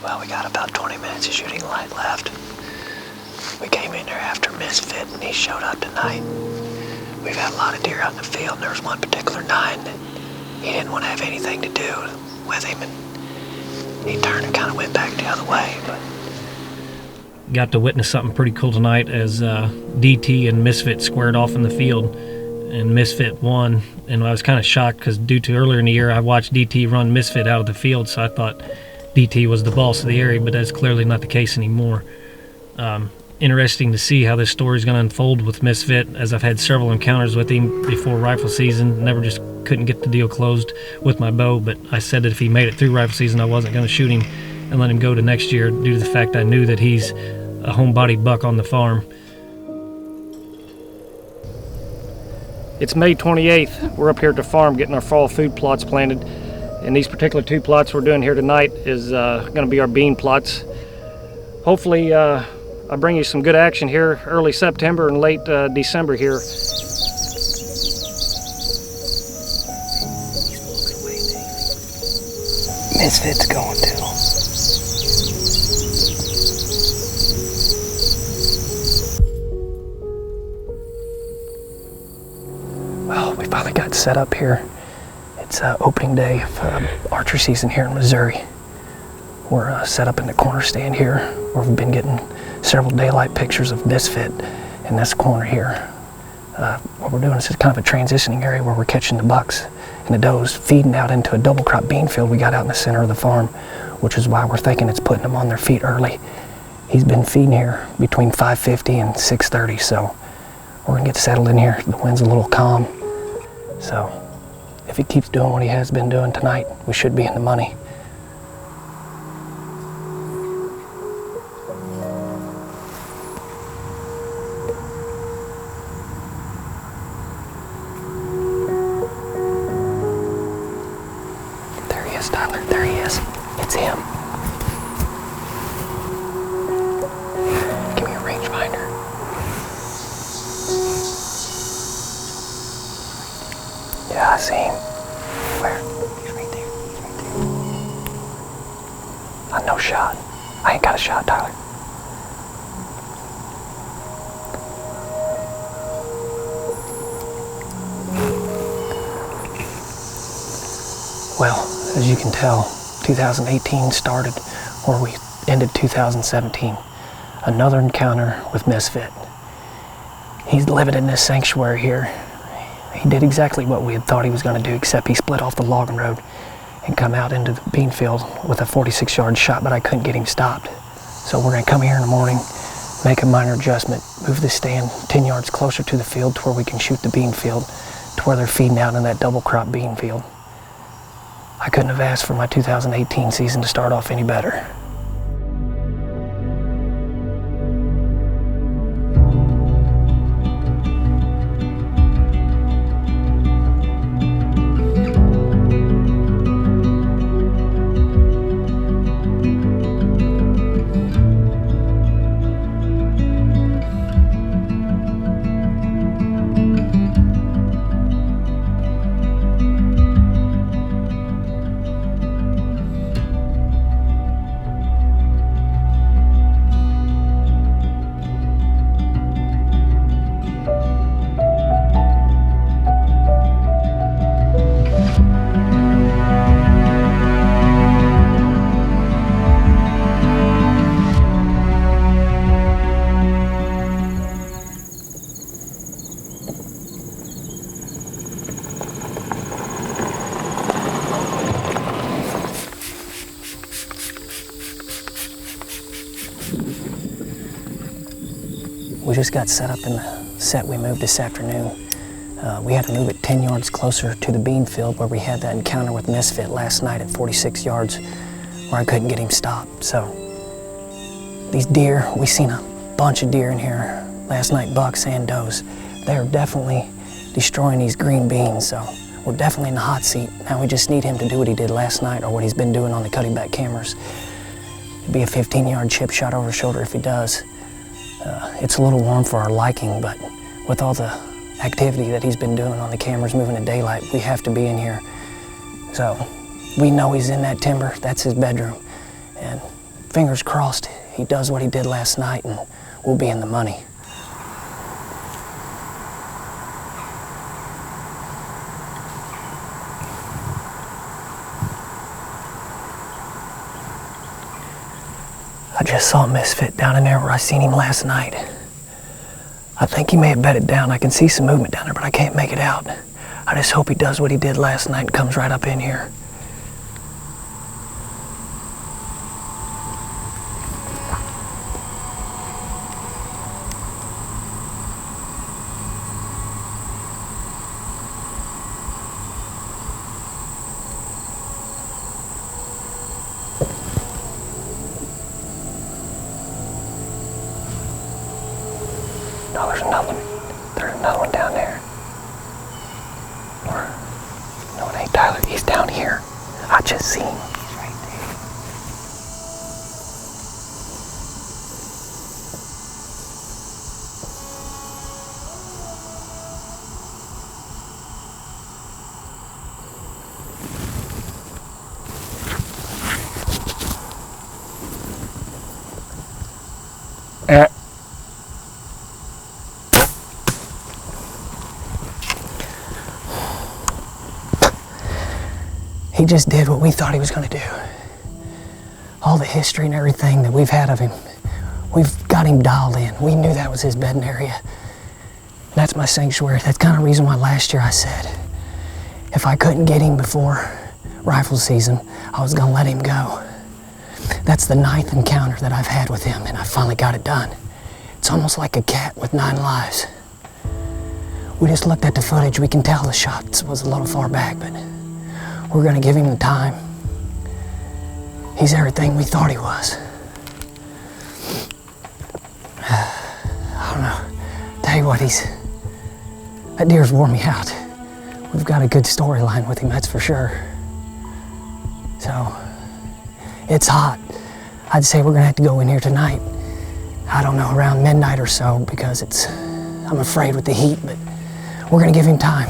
Well, we got about 20 minutes of shooting light left. We came in there after Misfit, and he showed up tonight. We've had a lot of deer out in the field, and there was one particular night that he didn't want to have anything to do with him, and he turned and kind of went back the other way. But got to witness something pretty cool tonight as DT and Misfit squared off in the field, and Misfit won. And I was kind of shocked because due to earlier in the year I watched DT run Misfit out of the field, so I thought DT was the boss of the area, but that's clearly not the case anymore. Interesting to see how this story is going to unfold with Misfit, as I've had several encounters with him before rifle season. Never just couldn't get the deal closed with my bow, but I said that if he made it through rifle season, I wasn't going to shoot him and let him go to next year due to the fact I knew that he's a homebody buck on the farm. It's May 28th. We're up here at the farm getting our fall food plots planted, and these particular 2 plots we're doing here tonight is going to be our bean plots. Hopefully I'll bring you some good action here early September and late December here. Misfit's going too. Well, we finally got set up here. It's opening day of archery season here in Missouri. We're set up in the corner stand here, where we've been getting several daylight pictures of Misfit in this corner here. What we're doing is kind of a transitioning area where we're catching the bucks and the does feeding out into a double crop bean field we got out in the center of the farm, which is why we're thinking it's putting them on their feet early. He's been feeding here between 5:50 and 6:30, so we're gonna get settled in here. The wind's a little calm, so if he keeps doing what he has been doing tonight, we should be in the money. Tyler, there he is. It's him. Give me a rangefinder. Yeah, I see him. Where? He's right there. He's right there. No shot. I ain't got a shot, Tyler. Well, as you can tell, 2018 started where we ended 2017. Another encounter with Misfit. He's living in this sanctuary here. He did exactly what we had thought he was going to do, except he split off the logging road and come out into the bean field with a 46-yard shot, but I couldn't get him stopped. So we're going to come here in the morning, make a minor adjustment, move the stand 10 yards closer to the field to where we can shoot the bean field, to where they're feeding out in that double crop bean field. I couldn't have asked for my 2018 season to start off any better. We just got set up in the set we moved this afternoon. We had to move it 10 yards closer to the bean field where we had that encounter with Misfit last night at 46 yards where I couldn't get him stopped. So these deer, we seen a bunch of deer in here last night, bucks and does. They're definitely destroying these green beans, so we're definitely in the hot seat. Now we just need him to do what he did last night or what he's been doing on the cutting back cameras. It'd be a 15-yard chip shot over shoulder if he does. It's a little warm for our liking, but with all the activity that he's been doing on the cameras moving in daylight, we have to be in here. So we know he's in that timber. That's his bedroom. And fingers crossed he does what he did last night and we'll be in the money. I just saw Misfit down in there where I seen him last night. I think he may have bedded down. I can see some movement down there, but I can't make it out. I just hope he does what he did last night and comes right up in here. No, there's another one down there. Or, no, it ain't Tyler. He's down here. I just seen him. He's right there. He just did what we thought he was going to do. All the history and everything that we've had of him, we've got him dialed in. We knew that was his bedding area. That's my sanctuary. That's kind of the reason why last year I said, if I couldn't get him before rifle season, I was going to let him go. That's the 9th encounter that I've had with him, and I finally got it done. It's almost like a cat with 9 lives. We just looked at the footage. We can tell the shots was a little far back, but we're gonna give him the time. He's everything we thought he was. I don't know. Tell you what, that deer's wore me out. We've got a good storyline with him, that's for sure. So, it's hot. I'd say we're gonna have to go in here tonight. I don't know, around midnight or so, because I'm afraid with the heat, but we're gonna give him time.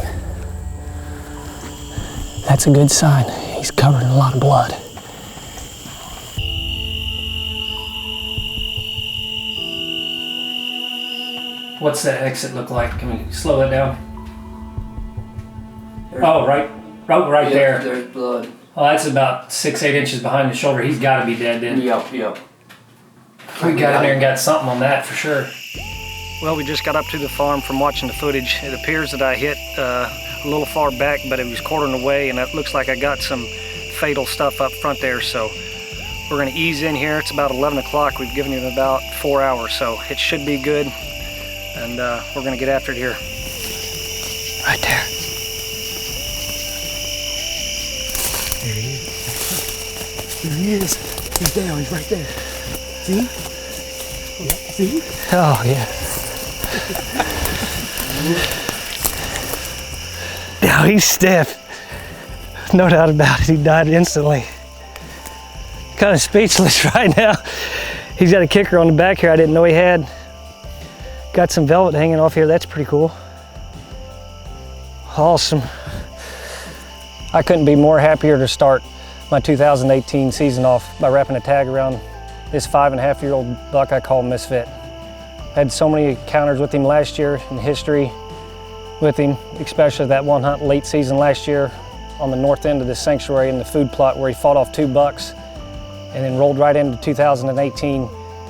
That's a good sign. He's covered in a lot of blood. What's that exit look like? Can we slow that down? Oh, right there. There's blood. Oh, that's about 6-8 inches behind the shoulder. He's got to be dead then. Yep. We got in there and got something on that for sure. Well, we just got up to the farm from watching the footage. It appears that I hit a little far back, but it was quartering away, and it looks like I got some fatal stuff up front there. So we're going to ease in here. It's about 11 o'clock. We've given him about 4 hours, so it should be good. And we're going to get after it here. Right there. There he is. There he is. He's down. He's right there. See? See? Oh, yeah. Now he's stiff. No doubt about it. He died instantly. Kind of speechless right now. He's got a kicker on the back here I didn't know he had. Got some velvet hanging off here. That's pretty cool. Awesome. I couldn't be more happier to start my 2018 season off by wrapping a tag around this 5.5-year-old buck I call Misfit. Had so many encounters with him last year in history with him, especially that one hunt late season last year on the north end of this sanctuary in the food plot where he fought off 2 bucks and then rolled right into 2018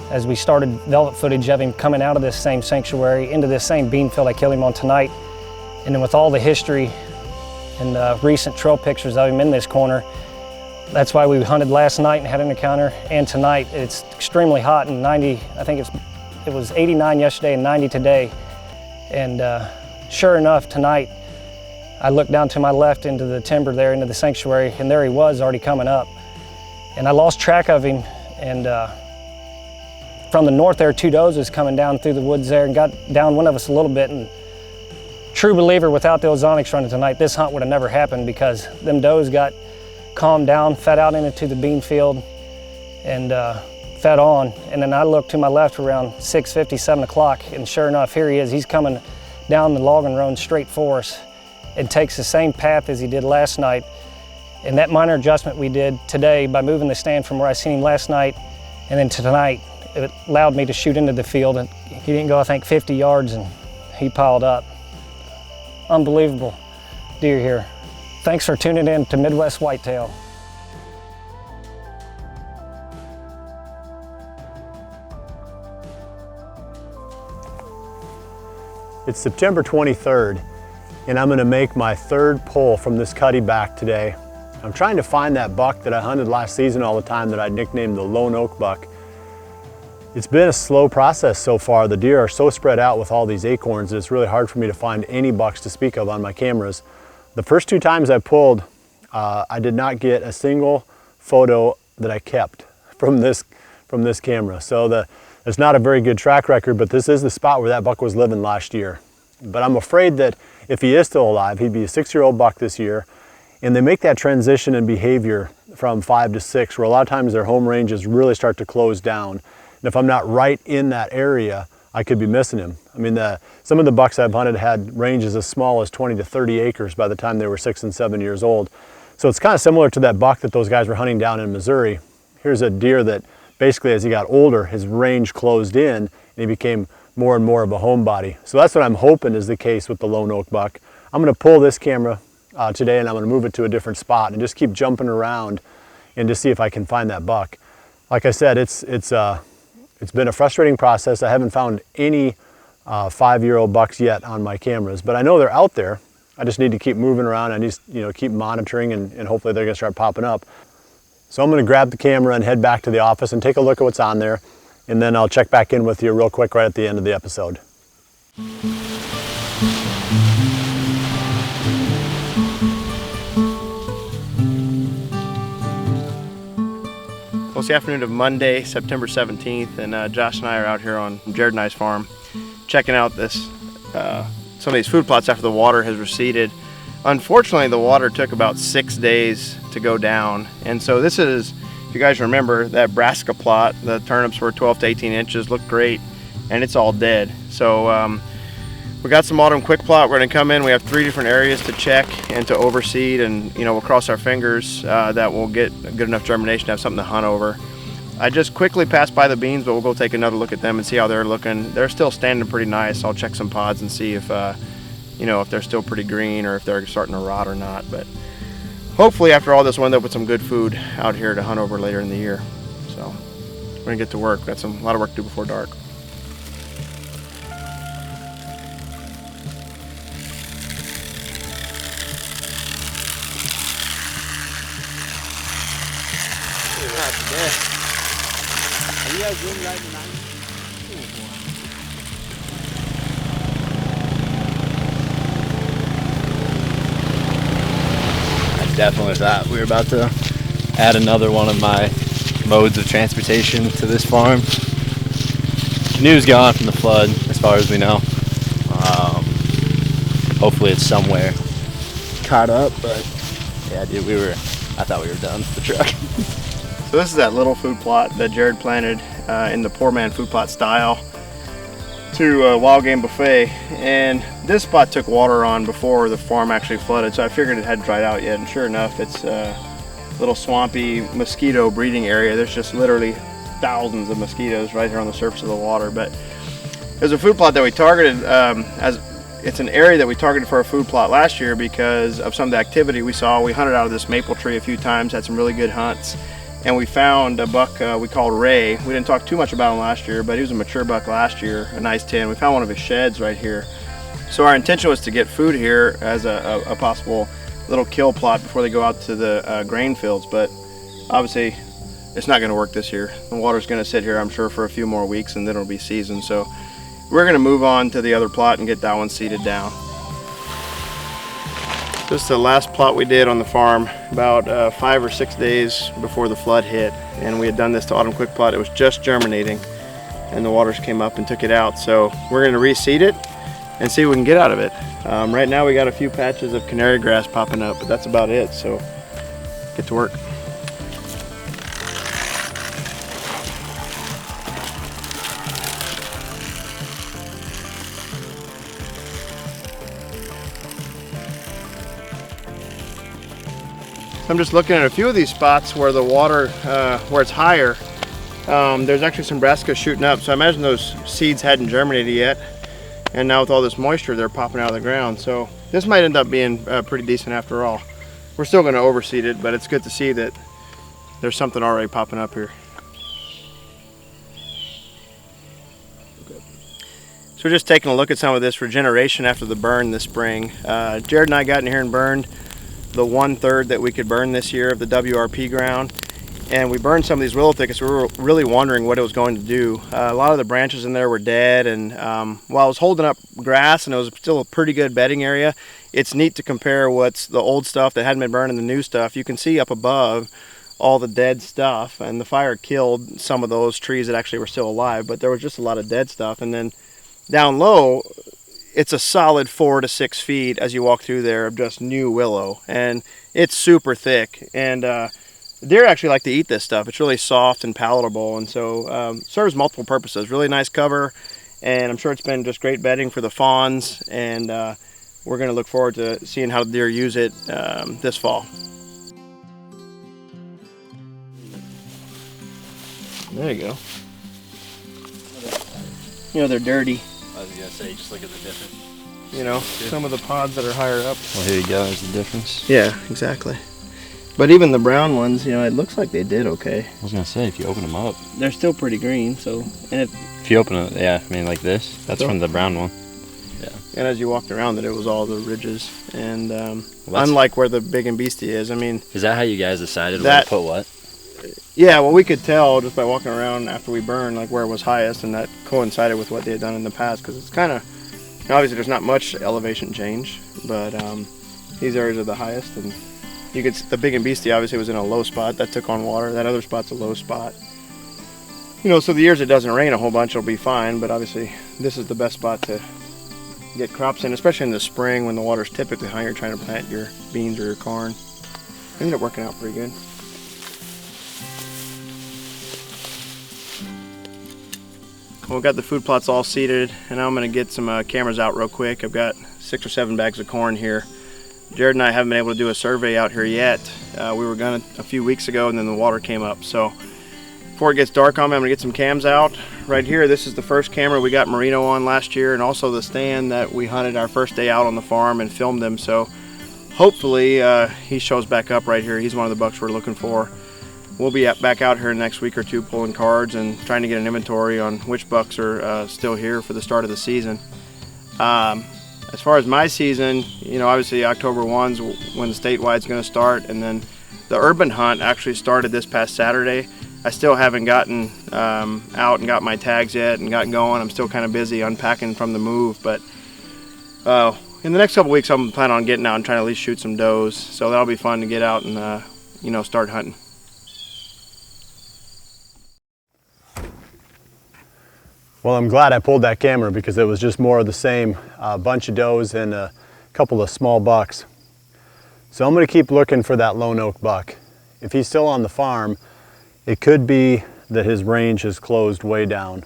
as we started velvet footage of him coming out of this same sanctuary into this same bean field I killed him on tonight. And then with all the history and recent trail pictures of him in this corner, that's why we hunted last night and had an encounter, and tonight it's extremely hot and 90, I think it was 89 yesterday and 90 today. And sure enough, tonight, I looked down to my left into the timber there, into the sanctuary, and there he was already coming up. And I lost track of him, and from the north there, 2 does was coming down through the woods there and got down one of us a little bit. And true believer, without the ozonics running tonight, this hunt would have never happened because them does got calmed down, fed out into the bean field, and fed on. And then I looked to my left around 6:50, 7 o'clock, and sure enough, here he is. He's coming down the logging road straight for us and takes the same path as he did last night. And that minor adjustment we did today by moving the stand from where I seen him last night And then tonight, it allowed me to shoot into the field, and he didn't go, I think, 50 yards, and he piled up. Unbelievable deer here. Thanks for tuning in to Midwest Whitetail. It's September 23rd, and I'm gonna make my third pull from this cuddy back today. I'm trying to find that buck that I hunted last season all the time that I nicknamed the Lone Oak buck. It's been a slow process so far. The deer are so spread out with all these acorns that it's really hard for me to find any bucks to speak of on my cameras. The first 2 times I pulled, I did not get a single photo that I kept from this camera. So it's not a very good track record, but this is the spot where that buck was living last year. But I'm afraid that if he is still alive, he'd be a 6-year-old buck this year. And they make that transition in behavior from 5 to 6, where a lot of times their home ranges really start to close down. And if I'm not right in that area, I could be missing him. I mean, some of the bucks I've hunted had ranges as small as 20 to 30 acres by the time they were 6 and 7 years old. So it's kind of similar to that buck that those guys were hunting down in Missouri. Here's a deer that basically, as he got older, his range closed in and he became more and more of a homebody. So that's what I'm hoping is the case with the Lone Oak buck. I'm gonna pull this camera today, and I'm gonna move it to a different spot and just keep jumping around and just see if I can find that buck. Like I said, it's been a frustrating process. I haven't found any 5-year-old bucks yet on my cameras, but I know they're out there. I just need to keep moving around. I just keep monitoring, and hopefully they're gonna start popping up. So I'm gonna grab the camera and head back to the office and take a look at what's on there, and then I'll check back in with you real quick right at the end of the episode. Well, it's the afternoon of Monday, September 17th, and Josh and I are out here on Jared and I's farm checking out some of these food plots after the water has receded. Unfortunately, the water took about 6 days to go down, and so this is, if you guys remember, that brassica plot, the turnips were 12 to 18 inches, looked great, and it's all dead. So we got some autumn quick plot. We're gonna come in. We have 3 different areas to check and to overseed, and we'll cross our fingers that we'll get good enough germination to have something to hunt over. I just quickly passed by the beans, but we'll go take another look at them and see how they're looking. They're still standing pretty nice. I'll check some pods and see if if they're still pretty green or if they're starting to rot or not. But hopefully after all this, we'll end up with some good food out here to hunt over later in the year. So we're gonna get to work. Got a lot of work to do before dark. I definitely thought we were about to add another one of my modes of transportation to this farm. Canoe's gone from the flood, as far as we know. Hopefully it's somewhere caught up, but yeah, dude, I thought we were done with the truck. So this is that little food plot that Jared planted in the poor man food plot style to Wild Game Buffet, and this spot took water on before the farm actually flooded, so I figured it hadn't dried out yet, and sure enough, it's a little swampy mosquito breeding area. There's just literally thousands of mosquitoes right here on the surface of the water. But there's a food plot that we targeted it's an area that we targeted for a food plot last year because of some of the activity we saw. We hunted out of this maple tree a few times, had some really good hunts, and we found a buck we called Ray. We didn't talk too much about him last year, but he was a mature buck last year, a nice 10. We found one of his sheds right here. So our intention was to get food here as a possible little kill plot before they go out to the grain fields, but obviously it's not gonna work this year. The water's gonna sit here, I'm sure, for a few more weeks, and then it'll be season. So we're gonna move on to the other plot and get that one seeded down. This is the last plot we did on the farm about 5 or 6 days before the flood hit, and we had done this to autumn quick plot. It was just germinating and the waters came up and took it out. So we're gonna reseed it and see what we can get out of it. Right now we got a few patches of canary grass popping up, but that's about it. So get to work. I'm just looking at a few of these spots where the water, where it's higher, there's actually some brassicas shooting up, so I imagine those seeds hadn't germinated yet, and now with all this moisture they're popping out of the ground, so this might end up being pretty decent after all. We're still going to overseed it, but it's good to see that there's something already popping up here. So we're just taking a look at some of this regeneration after the burn this spring. Jared and I got in here and burned the 1/3 that we could burn this year of the WRP ground. And we burned some of these willow thickets. We were really wondering what it was going to do. A lot of the branches in there were dead, and while it was holding up grass and it was still a pretty good bedding area, it's neat to compare what's the old stuff that hadn't been burned and the new stuff. You can see up above all the dead stuff, and the fire killed some of those trees that actually were still alive, but there was just a lot of dead stuff. And then down low, it's a solid 4 to 6 feet as you walk through there of just new willow, and it's super thick. And deer actually like to eat this stuff. It's really soft and palatable, and so serves multiple purposes. Really nice cover, and I'm sure it's been just great bedding for the fawns, and we're going to look forward to seeing how the deer use it this fall. There you go. You know, they're dirty. I was gonna say, just look at the difference. You know, some of the pods that are higher up. Well, here you go, there's the difference. Yeah, exactly. But even the brown ones, you know, it looks like they did okay. I was gonna say, if you open them up. They're still pretty green, so. And if you open it, yeah, I mean like this, that's from the brown one. Yeah. And as you walked around it, it was all the ridges. And unlike where the big and beastie is, I mean. Is that how you guys decided where to put what? Yeah, well, we could tell just by walking around after we burned, like where it was highest, and that coincided with what they had done in the past, because it's kind of, obviously there's not much elevation change, but these areas are the highest, and you could, the big and beastie obviously was in a low spot, that took on water, that other spot's a low spot. You know, so the years it doesn't rain a whole bunch, it'll be fine, but obviously this is the best spot to get crops in, especially in the spring when the water's typically high, you're trying to plant your beans or your corn. It ended up working out pretty good. Well, we've got the food plots all seeded, and now I'm going to get some cameras out real quick. I've got 6 or 7 bags of corn here. Jared and I haven't been able to do a survey out here yet. We were going to a few weeks ago, and then the water came up. So before it gets dark on me, I'm going to get some cams out. Right here, this is the first camera we got Merino on last year, and also the stand that we hunted our first day out on the farm and filmed him. So hopefully he shows back up right here. He's one of the bucks we're looking for. We'll be back out here in the next week or two pulling cards and trying to get an inventory on which bucks are still here for the start of the season. As far as my season, you know, obviously October 1's when the statewide's going to start, and then the urban hunt actually started this past Saturday. I still haven't gotten out and got my tags yet and gotten going. I'm still kind of busy unpacking from the move, but in the next couple weeks I'm planning on getting out and trying to at least shoot some does, so that'll be fun to get out and you know, start hunting. Well, I'm glad I pulled that camera because it was just more of the same, a bunch of does and a couple of small bucks. So I'm going to keep looking for that lone oak buck. If he's still on the farm, it could be that his range is closed way down.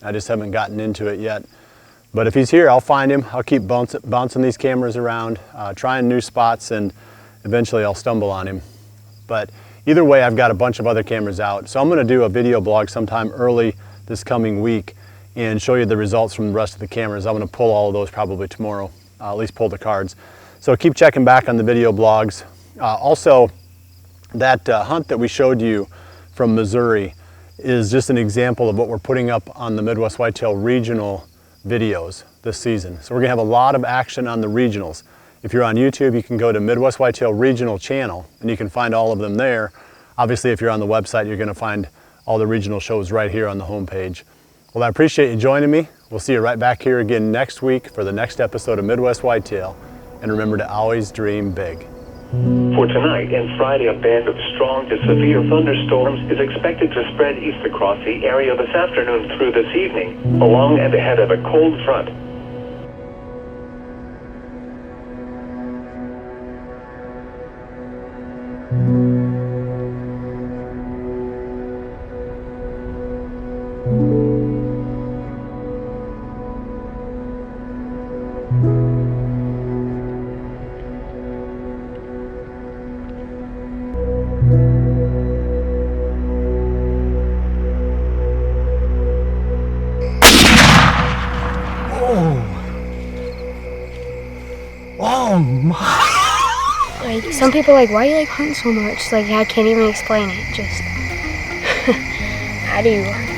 I just haven't gotten into it yet. But if he's here, I'll find him. I'll keep bouncing these cameras around, trying new spots, and eventually I'll stumble on him. But either way, I've got a bunch of other cameras out. So I'm going to do a video blog sometime early this coming week and show you the results from the rest of the cameras. I'm going to pull all of those probably tomorrow, at least pull the cards. So keep checking back on the video blogs. Also, that hunt that we showed you from Missouri is just an example of what we're putting up on the Midwest Whitetail regional videos this season. So we're going to have a lot of action on the regionals. If you're on YouTube, you can go to Midwest Whitetail Regional channel and you can find all of them there. Obviously, if you're on the website, you're going to find all the regional shows right here on the homepage. Well, I appreciate you joining me. We'll see you right back here again next week for the next episode of Midwest Whitetail. And remember to always dream big. For tonight and Friday, a band of strong to severe thunderstorms is expected to spread east across the area this afternoon through this evening, along and ahead of a cold front. Oh my. Like, some people are like, why do you like hunting so much? Like, I can't even explain it. Just, I do.